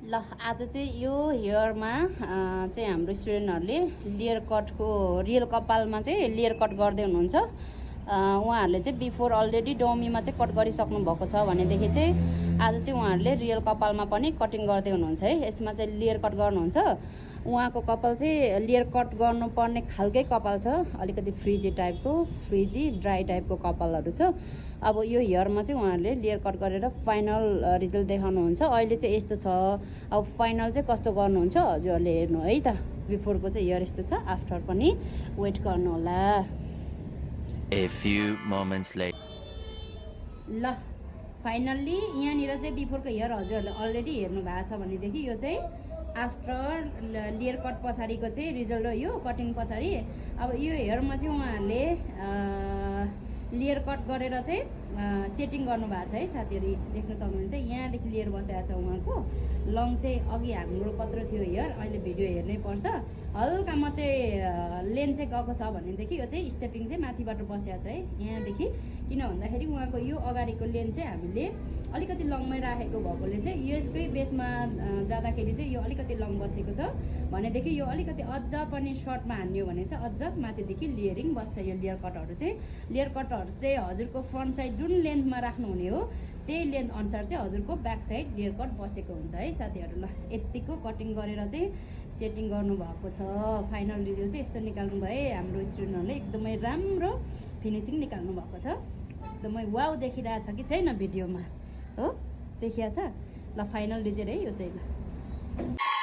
ल आज चाहिँ यो हेयरमा चाहिँ हाम्रो स्टुडेन्टहरूले लेयर कटको रियल कपालमा चाहिँ लेयर कट गर्दै हुनुहुन्छ। उहाँहरूले चाहिँ बिफोर अलरेडी डमीमा चाहिँ कट गरिसक्नु भएको छ भनेदेखि चाहिँ आज चाहिँ उहाँहरूले रियल कपालमा पनि कटिङ गर्दै हुनुहुन्छ है। यसमा चाहिँ लेयर कट गर्नुहुन्छ। उहाँको कपाल चाहिँ लेयर कट गर्नुपर्ने खालकै कपाल छ, अलिकति फ्रिजी टाइपको, फ्रिजी ड्राई टाइपको कपालहरू छ। अब यो हेयरमा चाहिँ उहाँहरूले लेयर कट गरेर फाइनल रिजल्ट देखाउनुहुन्छ। अहिले चाहिँ यस्तो छ, अब फाइनल चाहिँ कस्तो गर्नुहुन्छ हजुरहरूले हेर्नु है त। बिफोरको चाहिँ हेयर यस्तो छ, आफ्टर पनि वेट गर्नु होला। A few moments later. ल फाइनल्ली यहाँनिर चाहिँ बिफोरको हेयर हजुरहरूले अलरेडी हेर्नु भएको छ भनेदेखि यो चाहिँ आफ्टर लेयर कट पछाडिको चाहिँ रिजल्ट हो यो, कटिङ पछाडि। अब यो हेयरमा चाहिँ उहाँहरूले लेयर कट गरेर चाहिँ सेटिङ गर्नुभएको छ है साथीहरू, देख्न सक्नुहुन्छ। यहाँदेखि लेयर बसेको छ उहाँको। लङ चाहिँ अघि हाम्रो कत्रो थियो हेयर, अहिले भिडियो हेर्नै पर्छ। हल्का मात्रै लेन्थ चाहिँ गएको छ भनेदेखि यो चाहिँ स्टेपिङ चाहिँ माथिबाट बसेको छ है यहाँदेखि। किन भन्दाखेरि उहाँको यो अगाडिको लेन्थ चाहिँ हामीले अलिकति लङमै राखेको भएकोले चाहिँ यसकै बेसमा जाँदाखेरि चाहिँ यो अलिकति लङ बसेको छ भनेदेखि यो अलिकति अझ पनि सर्टमा हान्यो भने चाहिँ अझ माथिदेखि लेयरिङ बस्छ। यो लेयर कटहरू चाहिँ हजुरको फ्रन्ट साइड जुन लेन्थमा राख्नुहुने हो त्यही लेन्थ अनुसार चाहिँ हजुरको ब्याक साइड लेयर कट बसेको हुन्छ है साथीहरू। ल यतिको कटिङ गरेर चाहिँ सेटिङ गर्नुभएको छ। फाइनल रिजल्ट चाहिँ यस्तो निकाल्नु भए हाम्रो स्टुडेन्टहरूले एकदमै राम्रो फिनिसिङ निकाल्नु भएको छ। एकदमै वाउ देखिरहेछ कि छैन भिडियोमा, हो देखिया छ। ल फाइनल रिजल्ट है यो चाहिँ। ल